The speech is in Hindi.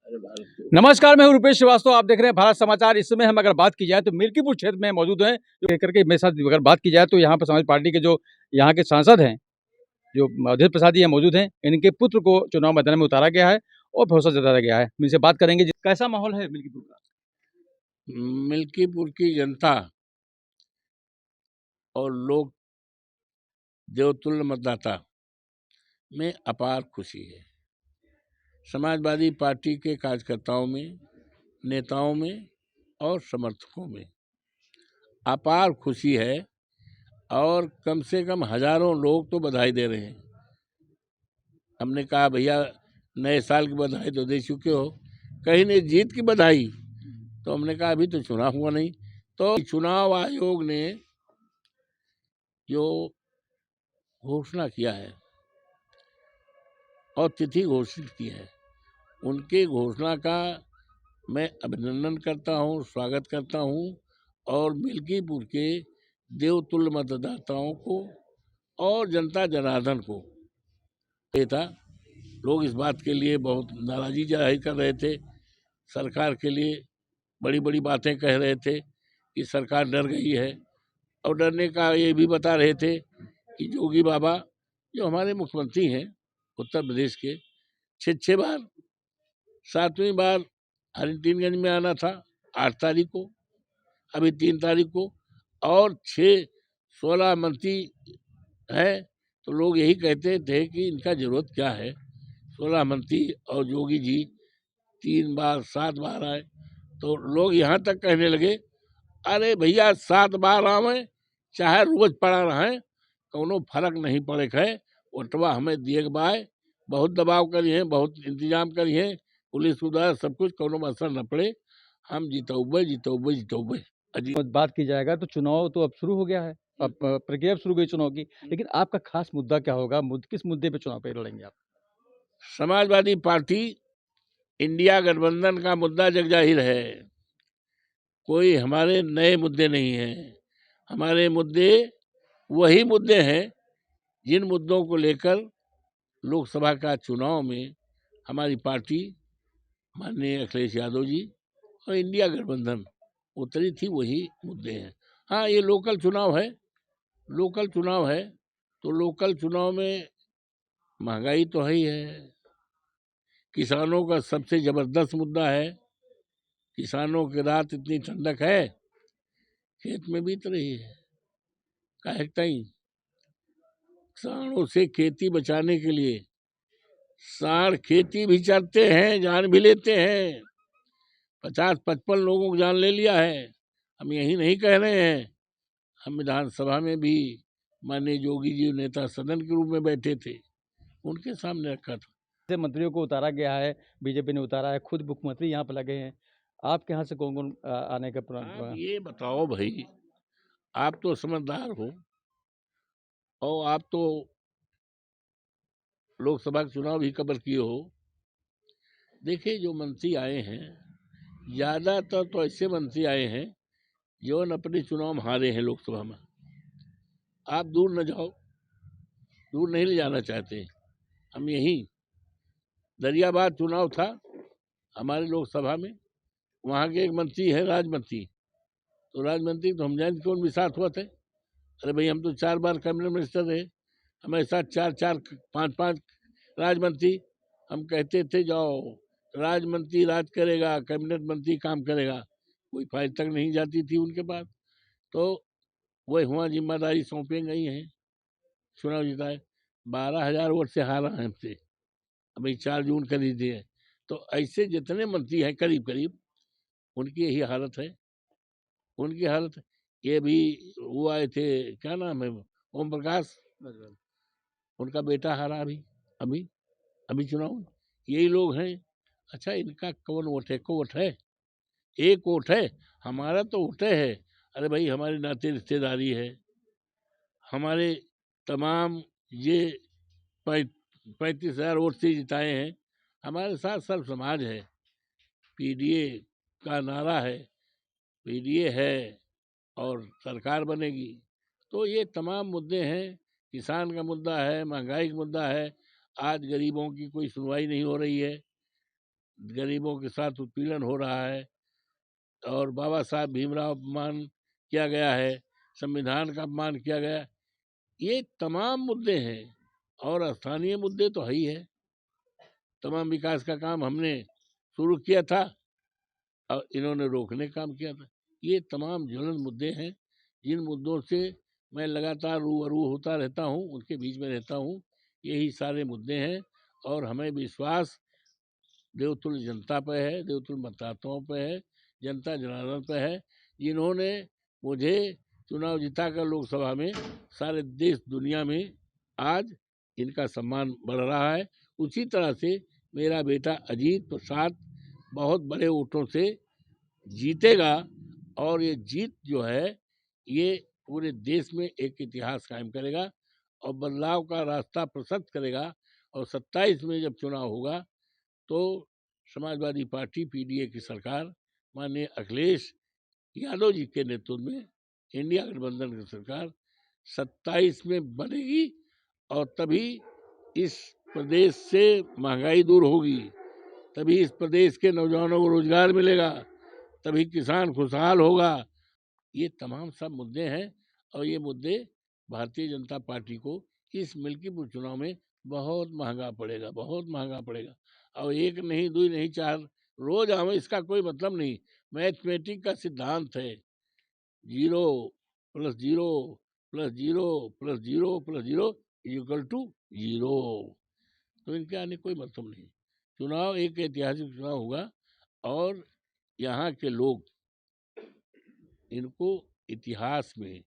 नमस्कार, मैं हूं रुपेश श्रीवास्तव। आप देख रहे हैं भारत समाचार। इस समय हम अगर बात की जाए तो मिल्कीपुर क्षेत्र में मौजूद हैं, जो लेकर के मेरे साथ अगर बात की जाए तो यहाँ पर समाज पार्टी के जो यहाँ के सांसद हैं, जो अधीर प्रसाद जी मौजूद हैं। इनके पुत्र को चुनाव मैदान में उतारा गया है और भरोसा जताया गया है। इनसे बात करेंगे। कैसा माहौल है मिल्कीपुर का? मिल्कीपुर की जनता और लोग देवतुल्य मतदाता में अपार खुशी है। समाजवादी पार्टी के कार्यकर्ताओं में, नेताओं में और समर्थकों में अपार खुशी है और कम से कम हजारों लोग तो बधाई दे रहे हैं। हमने कहा भैया नए साल की बधाई तो दे चुके हो, कहीं नहीं जीत की बधाई। तो हमने कहा अभी तो चुनाव हुआ नहीं। तो चुनाव आयोग ने जो घोषणा किया है और तिथि घोषित की है, उनके घोषणा का मैं अभिनंदन करता हूं, स्वागत करता हूं और मिल्कीपुर के देवतुल्य मतदाताओं को और जनता जनार्दन को ये था। लोग इस बात के लिए बहुत नाराज़गी जाहिर कर रहे थे, सरकार के लिए बड़ी बड़ी बातें कह रहे थे कि सरकार डर गई है, और डरने का ये भी बता रहे थे कि योगी बाबा जो हमारे मुख्यमंत्री हैं उत्तर प्रदेश के, 6 बार 7वीं बार हरिटिनगंज में आना था 8 तारीख को, अभी 3 तारीख को, और 16 मंत्री है। तो लोग यही कहते थे कि इनका जरूरत क्या है, 16 मंत्री और योगी जी 3 बार 7 बार आए। तो लोग यहाँ तक कहने लगे अरे भैया 7 बार आवे चाहे रोज पड़ा रहे, कोनो फर्क नहीं पड़े है, ओटवा हमें दिए के बाय बहुत दबाव करी है, बहुत इंतजाम करी है, पुलिस द्वारा सब कुछ, कोनो असर न पड़े, हम जितौबे जितौबे जितौबे। बात की जाएगा तो चुनाव तो अब शुरू हो गया है। अब प्रक्रिया अब शुरू हो गई चुनाव की, लेकिन आपका खास मुद्दा क्या होगा? किस मुद्दे पे चुनाव पे लड़ेंगे आप? समाजवादी पार्टी इंडिया गठबंधन का मुद्दा जगजाहिर है। कोई हमारे नए मुद्दे नहीं हैं। हमारे मुद्दे वही मुद्दे हैं जिन मुद्दों को लेकर लोकसभा का चुनाव में हमारी पार्टी माननीय अखिलेश यादव जी और इंडिया गठबंधन उतरी थी, वही मुद्दे हैं। हाँ, ये लोकल चुनाव है, लोकल चुनाव है तो लोकल चुनाव में महंगाई तो है ही है। किसानों का सबसे जबरदस्त मुद्दा है। किसानों की रात इतनी ठंडक है, खेत में बीत रही है, काहे तई किसानों से खेती बचाने के लिए साढ़ खेती भी करते हैं, जान भी लेते हैं। 50-55 लोगों को जान ले लिया है। हम यही नहीं कह रहे हैं, हम विधानसभा में भी माननीय योगी जी नेता सदन के रूप में बैठे थे, उनके सामने रखा था। जैसे मंत्रियों को उतारा गया है, बीजेपी ने उतारा है, खुद मुख्यमंत्री यहाँ पर लगे हैं। आपके यहाँ से कौन कौन आने का आप ये बताओ भाई, आप तो समझदार हो और आप तो लोकसभा के चुनाव भी कवर किए हो। देखिए जो मंत्री आए हैं, ज़्यादातर तो ऐसे मंत्री आए हैं जो अपने चुनाव में हारे हैं लोकसभा में। आप दूर न जाओ, दूर नहीं ले जाना चाहते। हम यहीं दरियाबाद चुनाव था हमारे लोकसभा में, वहाँ के एक मंत्री है राजमंत्री, तो राजमंत्री तो हम जान कौन भी साथ हुआ थे। अरे भाई हम तो 4 बार कैबिनेट मिनिस्टर रहे, हमारे साथ 4-4 5-5 राजमंत्री। हम कहते थे जाओ राजमंत्री राज करेगा, कैबिनेट मंत्री काम करेगा, कोई फाइल तक नहीं जाती थी उनके पास। तो वही हुआ जिम्मेदारी सौंपे गई हैं, चुनाव जिताए, 12,000 वोट से हारा है हमसे। अभी 4 जून कर ही दिए। तो ऐसे जितने मंत्री हैं करीब करीब उनकी यही हालत है, उनकी हालत। ये भी वो आए थे, क्या नाम है, ओम प्रकाश, उनका बेटा हारा अभी अभी अभी चुनाव में। यही लोग हैं। अच्छा इनका कौन वोट है? को वोट है, एक वोट है, हमारा तो वोटे है। अरे भाई हमारे नाते रिश्तेदारी है, हमारे तमाम ये 35,000 वोट से जिताए हैं। हमारे साथ सब समाज है, पीडीए का नारा है, पीडीए है और सरकार बनेगी। तो ये तमाम मुद्दे हैं, किसान का मुद्दा है, महंगाई का मुद्दा है। आज गरीबों की कोई सुनवाई नहीं हो रही है, गरीबों के साथ उत्पीड़न हो रहा है और बाबा साहब भीमराव अपमान किया गया है, संविधान का अपमान किया गया है। ये तमाम मुद्दे हैं और स्थानीय मुद्दे तो है ही है। तमाम विकास का काम हमने शुरू किया था और इन्होंने रोकने का काम किया था। ये तमाम ज्वलंत मुद्दे हैं जिन मुद्दों से मैं लगातार रूबरू होता रहता हूँ, उनके बीच में रहता हूँ। यही सारे मुद्दे हैं और हमें विश्वास देवतुल्य जनता पे है, देवतुल्य मतदाताओं पे है, जनता जनार्दन पे है, जिन्होंने मुझे चुनाव जिताकर लोकसभा में सारे देश दुनिया में आज इनका सम्मान बढ़ रहा है। उसी तरह से मेरा बेटा अजीत प्रसाद बहुत बड़े वोटों से जीतेगा और ये जीत जो है ये पूरे देश में एक इतिहास कायम करेगा और बदलाव का रास्ता प्रशस्त करेगा। और 27 में जब चुनाव होगा तो समाजवादी पार्टी पीडीए की सरकार माननीय अखिलेश यादव जी के नेतृत्व में इंडिया गठबंधन की सरकार 27 में बनेगी और तभी इस प्रदेश से महंगाई दूर होगी, तभी इस प्रदेश के नौजवानों को रोजगार मिलेगा, तभी किसान खुशहाल होगा। ये तमाम सब मुद्दे हैं और ये मुद्दे भारतीय जनता पार्टी को इस मिल्कीपुर चुनाव में बहुत महंगा पड़ेगा, बहुत महंगा पड़ेगा। और एक नहीं, दो नहीं, 4 रोज आवे इसका कोई मतलब नहीं। मैथमेटिक का सिद्धांत है, 0 + 0 + 0 + 0 + 0 = 0। तो इनके आने कोई मतलब नहीं। चुनाव एक ऐतिहासिक चुनाव होगा और यहाँ के लोग इनको इतिहास में